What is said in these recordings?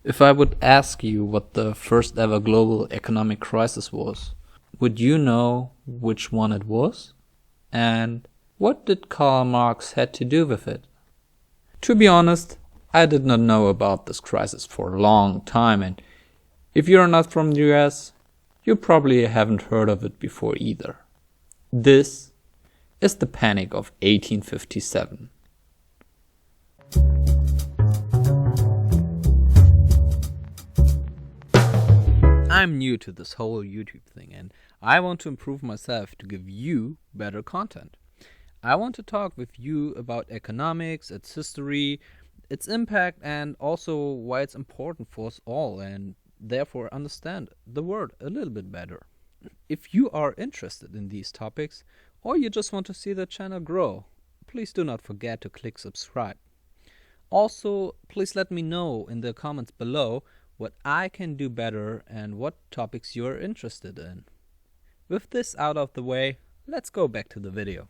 If I would ask you what the first ever global economic crisis was, would you know which one it was? And what did Karl Marx had to do with it? To be honest, I did not know about this crisis for a long time, and if you're not from the US, you probably haven't heard of it before either. This is the Panic of 1857. I'm new to this whole YouTube thing and I want to improve myself to give you better content. I want to talk with you about economics, its history, its impact, and also why it's important for us all and therefore understand the world a little bit better. If you are interested in these topics or you just want to see the channel grow, please do not forget to click subscribe. Also, please let me know in the comments below what I can do better and what topics you're interested in. With this out of the way, let's go back to the video.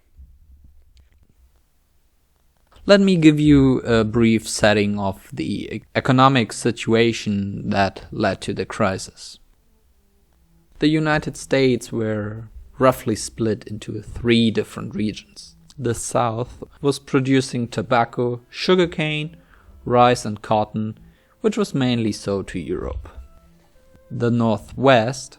Let me give you a brief setting of the economic situation that led to the crisis. The United States were roughly split into 3 different regions. The South was producing tobacco, sugarcane, rice and cotton, which was mainly sold to Europe. The Northwest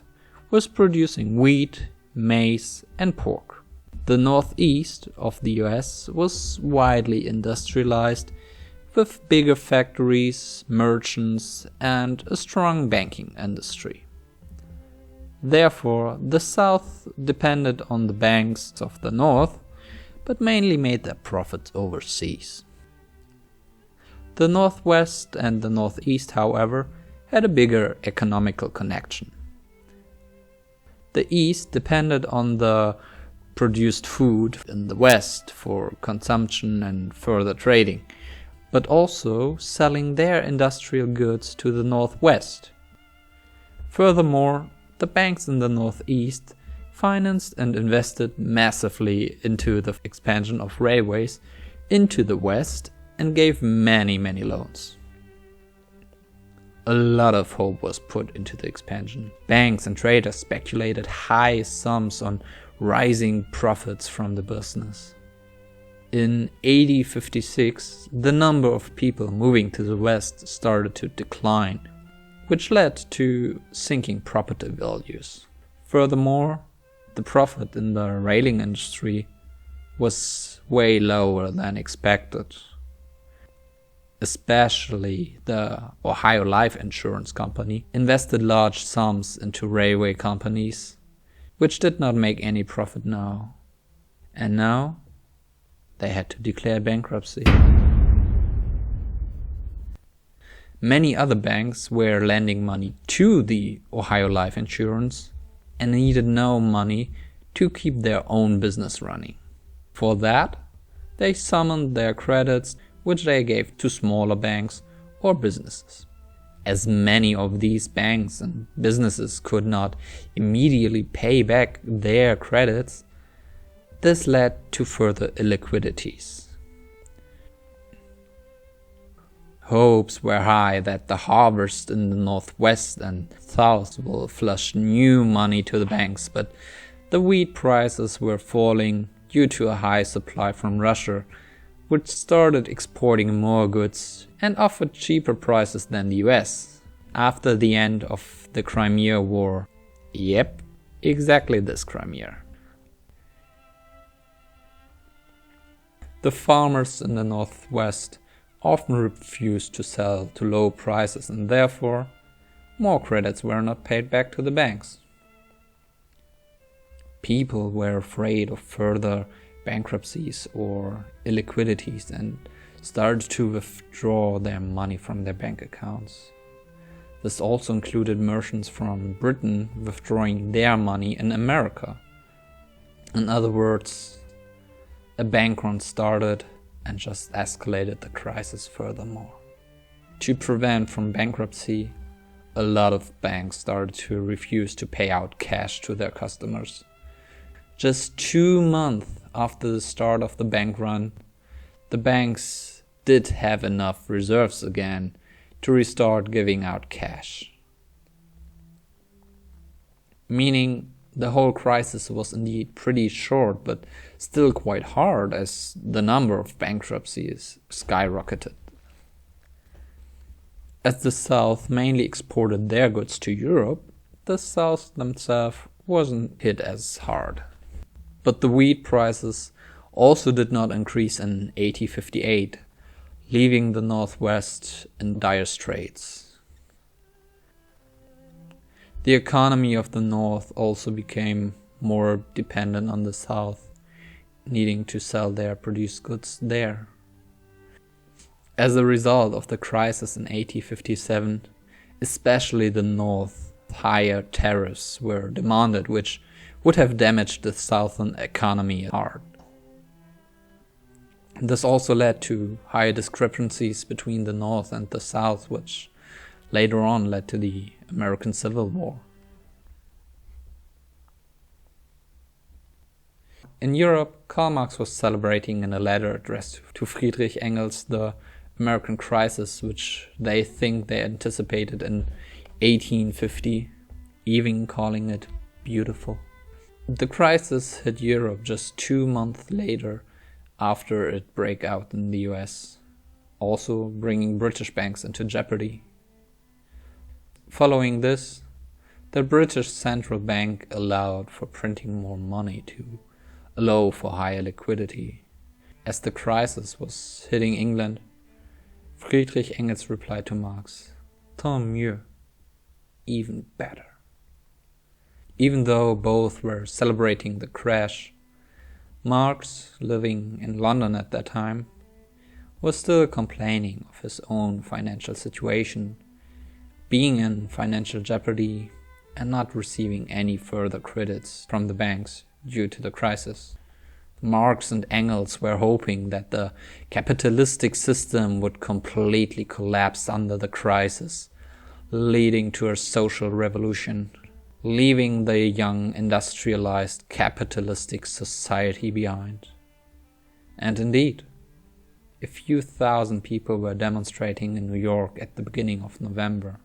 was producing wheat, maize and pork. The Northeast of the US was widely industrialized with bigger factories, merchants and a strong banking industry. Therefore, the South depended on the banks of the North, but mainly made their profits overseas. The Northwest and the Northeast, however, had a bigger economical connection. The East depended on the produced food in the West for consumption and further trading, but also selling their industrial goods to the Northwest. Furthermore, the banks in the Northeast financed and invested massively into the expansion of railways into the West and gave many loans. A lot of hope was put into the expansion. Banks and traders speculated high sums on rising profits from the business. In AD 56, the number of people moving to the West started to decline, which led to sinking property values. Furthermore, the profit in the railing industry was way lower than expected. Especially the Ohio Life Insurance Company invested large sums into railway companies, which did not make any profit now. And now they had to declare bankruptcy. Many other banks were lending money to the Ohio Life Insurance and needed no money to keep their own business running. For that, they summoned their credits, which they gave to smaller banks or businesses. As many of these banks and businesses could not immediately pay back their credits, this led to further illiquidities. Hopes were high that the harvest in the Northwest and South will flush new money to the banks, but the wheat prices were falling due to a high supply from Russia, which started exporting more goods and offered cheaper prices than the US after the end of the Crimea War. Yep, exactly this Crimea. The farmers in the Northwest often refused to sell to low prices and therefore more credits were not paid back to the banks. People were afraid of further bankruptcies or illiquidities and started to withdraw their money from their bank accounts. This also included merchants from Britain withdrawing their money in America. In other words, a bank run started and just escalated the crisis furthermore. To prevent from bankruptcy, a lot of banks started to refuse to pay out cash to their customers. Just 2 months after the start of the bank run, the banks did have enough reserves again to restart giving out cash. Meaning the whole crisis was indeed pretty short, but still quite hard as the number of bankruptcies skyrocketed. As the South mainly exported their goods to Europe, the South themselves wasn't hit as hard. But the wheat prices also did not increase in 1858, leaving the Northwest in dire straits. The economy of the North also became more dependent on the South, needing to sell their produced goods there. As a result of the crisis in 1857, especially the North, higher tariffs were demanded, which would have damaged the Southern economy hard. This also led to higher discrepancies between the North and the South, which later on led to the American Civil War. In Europe, Karl Marx was celebrating in a letter addressed to Friedrich Engels the American crisis, which they think they anticipated in 1850, even calling it beautiful. The crisis hit Europe just 2 months later after it broke out in the US, also bringing British banks into jeopardy. Following this, the British Central Bank allowed for printing more money to allow for higher liquidity. As the crisis was hitting England, Friedrich Engels replied to Marx, "Tant mieux," even better. Even though both were celebrating the crash, Marx, living in London at that time, was still complaining of his own financial situation, being in financial jeopardy and not receiving any further credits from the banks due to the crisis. Marx and Engels were hoping that the capitalistic system would completely collapse under the crisis, leading to a social revolution, leaving the young industrialized capitalistic society behind. And indeed, a few thousand people were demonstrating in New York at the beginning of November.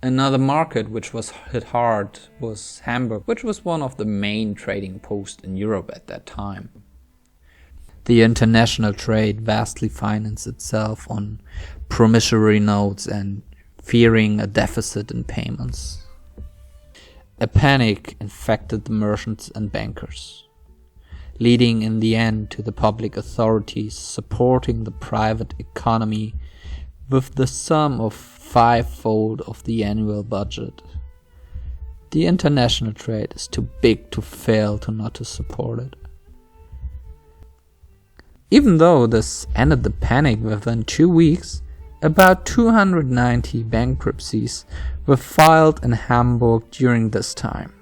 Another market which was hit hard was Hamburg, which was one of the main trading posts in Europe at that time. The international trade vastly financed itself on promissory notes and fearing a deficit in payments. A panic infected the merchants and bankers, leading in the end to the public authorities supporting the private economy with the sum of 5-fold of the annual budget. The international trade is too big to fail to not to support it. Even though this ended the panic within 2 weeks, about 290 bankruptcies were filed in Hamburg during this time,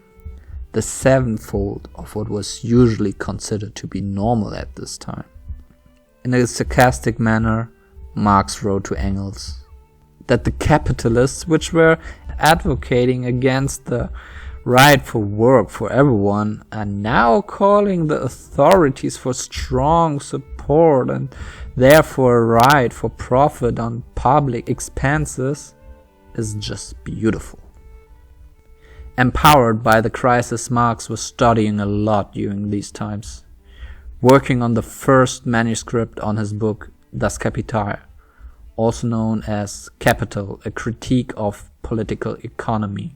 the 7-fold of what was usually considered to be normal at this time. In a sarcastic manner, Marx wrote to Engels that the capitalists, which were advocating against the right for work for everyone, are now calling the authorities for strong support and therefore a right for profit on public expenses, is just beautiful. Empowered by the crisis, Marx was studying a lot during these times, working on the first manuscript on his book Das Kapital, also known as Capital, a critique of political economy.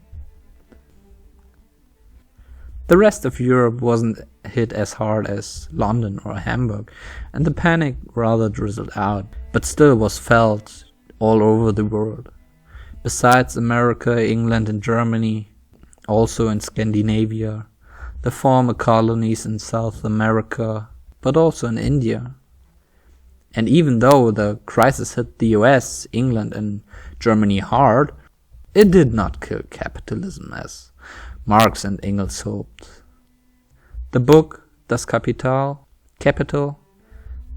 The rest of Europe wasn't hit as hard as London or Hamburg, and the panic rather drizzled out, but still was felt all over the world. Besides America, England and Germany, also in Scandinavia, the former colonies in South America, but also in India. And even though the crisis hit the US, England and Germany hard, it did not kill capitalism as Marx and Engels hoped. The book Das Kapital, Capital,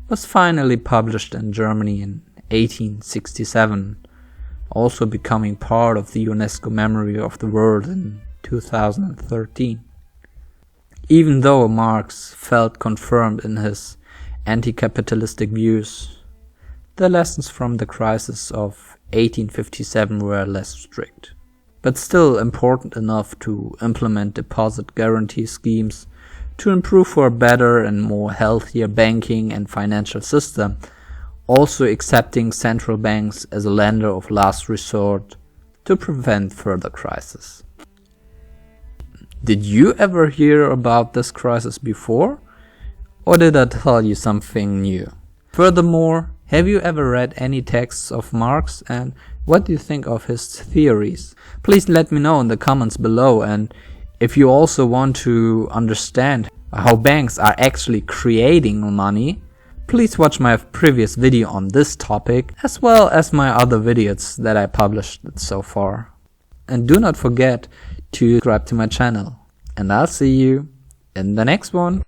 was finally published in Germany in 1867, also becoming part of the UNESCO Memory of the World in 2013. Even though Marx felt confirmed in his anti-capitalistic views, the lessons from the crisis of 1857 were less strict, but still important enough to implement deposit guarantee schemes to improve for a better and more healthier banking and financial system, also accepting central banks as a lender of last resort to prevent further crisis. Did you ever hear about this crisis before? Or did I tell you something new? Furthermore, have you ever read any texts of Marx, and what do you think of his theories? Please let me know in the comments below, and if you also want to understand how banks are actually creating money, please watch my previous video on this topic, as well as my other videos that I published so far. And do not forget to subscribe to my channel, and I'll see you in the next one.